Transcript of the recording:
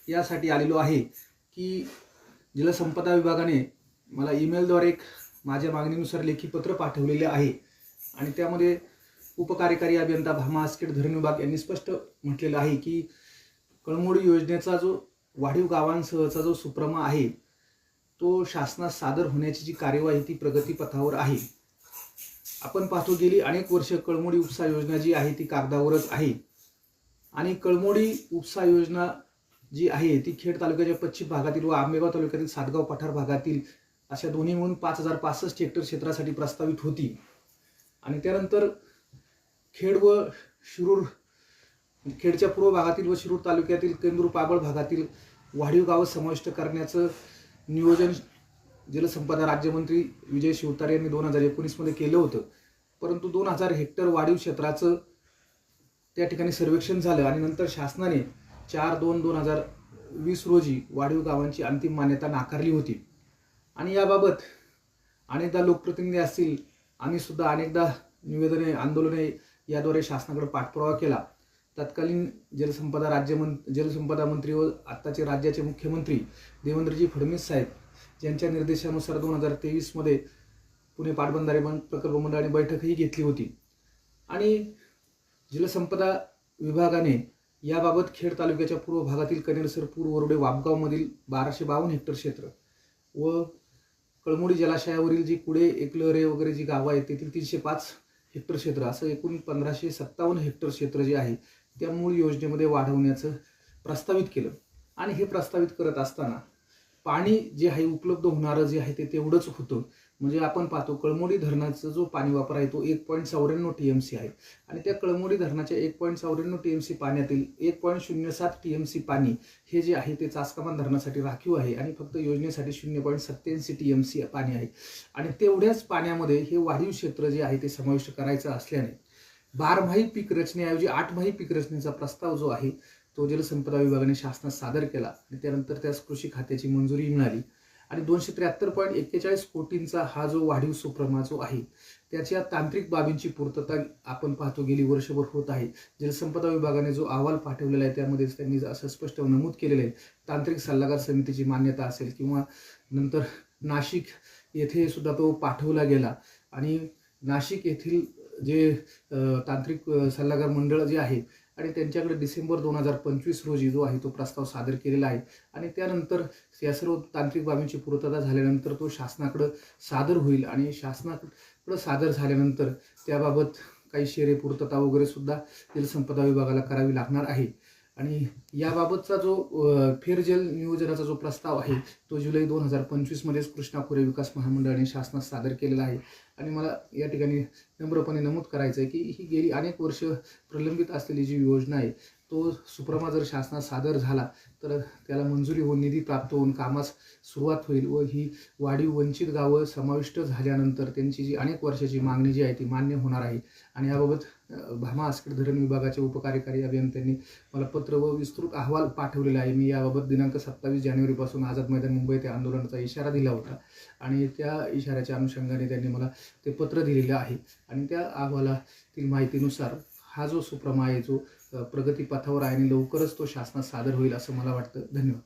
यासाठी आलेलो आहे की जलसंपदा विभागाने मला ईमेलद्वारे एक माझ्या मागणीनुसार लेखी पत्र पाठवलेले आहे आणि त्यामध्ये उपकार्यकारी अभियंता भामा आसखेड धरण विभाग यांनी स्पष्ट म्हटलेलं आहे की कळमोडी योजनेचा जो वाढीव गावांसहचा जो सुप्रमा आहे तो शासनास सादर होण्याची जी कार्यवाही ती प्रगतीपथावर आहे। आपण पाहतो गेली अनेक वर्ष कळमोडी उपसा योजना जी आहे ती कागदावरच आहे आणि कळमोडी उपसा योजना जी आहे ती खेड तालुक्याच्या पश्चिम भागातील व आंबेगाव तालुक्यातील सातगाव पठार भागातील अशा दोन्ही मिळून 5065 हेक्टर क्षेत्रासाठी प्रस्तावित होती आणि त्यानंतर खेड व शिरूर खेडच्या पूर्व भागातील व शिरूर तालुक्यातील केंद्र पाबळ भागातील वाढीव गावं समाविष्ट करण्याचं नियोजन जलसंपदा राज्यमंत्री विजय शिवतारे यांनी 2019 मध्ये केलं होतं, परंतु 2000 हेक्टर वाढीव क्षेत्राचं त्या ठिकाणी सर्वेक्षण झालं आणि नंतर शासनाने 4/2/2020 रोजी वाढीव गावांची अंतिम मान्यता नाकारली होती आणि याबाबत अनेकदा लोकप्रतिनिधी असतील आम्ही सुद्धा अनेकदा निवेदने आंदोलने याद्वारे शासनाकडे पाठपुरावा केला। तत्कालीन जलसंपदा मंत्री व आत्ताचे राज्याचे मुख्यमंत्री देवेंद्रजी फडणवीस साहेब ज्यांच्या निर्देशानुसार 2023 मध्ये पुणे पाटबंधारे प्रकल्प मंडळाने बैठकही घेतली होती आणि जलसंपदा विभागाने याबाबत खेड तालुक्याच्या पूर्व भागातील कनेरसर पूर वरुडे वापगाव मधील 1252 हेक्टर क्षेत्र व कळमोडी जलाशयावरील जी कुडे एकलहरे वगैरे जी गावं आहेत तेथील 305 हेक्टर क्षेत्र असं एकूण 1557 हेक्टर क्षेत्र जे आहे त्या मूळ योजनेमध्ये वाढवण्याचं प्रस्तावित केलं आणि हे प्रस्तावित करत असताना पाणी जे आहे उपलब्ध होणारं जे आहे ते तेवढंच होतं। म्हणजे आपण पाहतो कळमोडी धरणाचा जो पाणी वापर आहे तो 1.94 TMC आहे आणि त्या कळमोडी धरणाच्या 1.94 TMC पाण्यातील 1.07 TMC पाणी हे जे आहे ते चासकमान धरणासाठी राखीव आहे आणि फक्त योजनेसाठी 0.87 TMC पाणी आहे आणि तेवढ्याच पाण्यामध्ये हे वाढीव क्षेत्र जे आहे ते समाविष्ट करायचं असल्याने 12माही पीक रचनेऐवजी 8माही पीक रचनेचा प्रस्ताव जो आहे तो जलसंपदा विभागाने शासनास सादर केला आणि त्यानंतर त्यास कृषी खात्याची मंजुरी मिळाली आणि 273.41 कोटींचा हा जो वाढीव सुप्रमा जो आहे त्याच्या तांत्रिक बाबींची पूर्तता आपण पाहतो गेली वर्षभर होत आहे। जलसंपदा विभागाने जो अहवाल पाठवलेला आहे त्यामध्ये त्यांनी असं स्पष्ट नमूद केलेलं आहे तांत्रिक सल्लागार समितीची मान्यता असेल किंवा नंतर नाशिक येथे सुद्धा तो पाठवला गेला आणि नाशिक येथील जे तांत्रिक सल्लागार मंडळ जे आहे आणि त्यांच्याकडे डिसेंबर 2025 रोजी जो आहे तो प्रस्ताव सादर केलेला आहे आणि त्यानंतर या सर्व तांत्रिक बाबींची पूर्तता झाल्यानंतर तो शासनाकडे सादर होईल आणि शासनाकडे सादर झाल्यानंतर त्याबाबत काही शेरे पूर्तता वगैरे सुद्धा जलसंपदा विभागाला करावी लागणार आहे आणि याबाबतचा जो फेरजल नियोजनाचा जो प्रस्ताव आहे तो जुलै 2025 मध्येच कृष्णा खोरे विकास महामंडळाने शासनास सादर केलेला आहे आणि मला या ठिकाणी नम्रपणे नमूद करायचं आहे की ही गेली अनेक वर्ष प्रलंबित असलेली जी योजना आहे तो सुप्रमा जर शासनात सादर झाला तर त्याला मंजुरी होऊन निधी प्राप्त होऊन कामास सुरुवात होईल व ही वाढीव वंचित गावं समाविष्ट झाल्यानंतर त्यांची जी अनेक वर्षाची मागणी जी आहे ती मान्य होणार आहे आणि याबाबत भामा आसखेड धरण विभागाचे उपकार्यकारी अभियंत्यांनी मला पत्र व विस्तृत अहवाल पाठवलेला आहे। मी याबाबत दिनांक 27 जानेवारीपासून आझाद मैदान मुंबई येथे आंदोलनाचा इशारा दिला होता आणि त्या इशाऱ्याच्या अनुषंगाने त्यांनी मला ते पत्र दिलेलं आहे आणि त्या अहवालातील माहितीनुसार हा जो सुप्रमा आहे जो प्रगतीपथावर आहे आणि लवकरच तो शासनात सादर होईल असं मला वाटतं। धन्यवाद।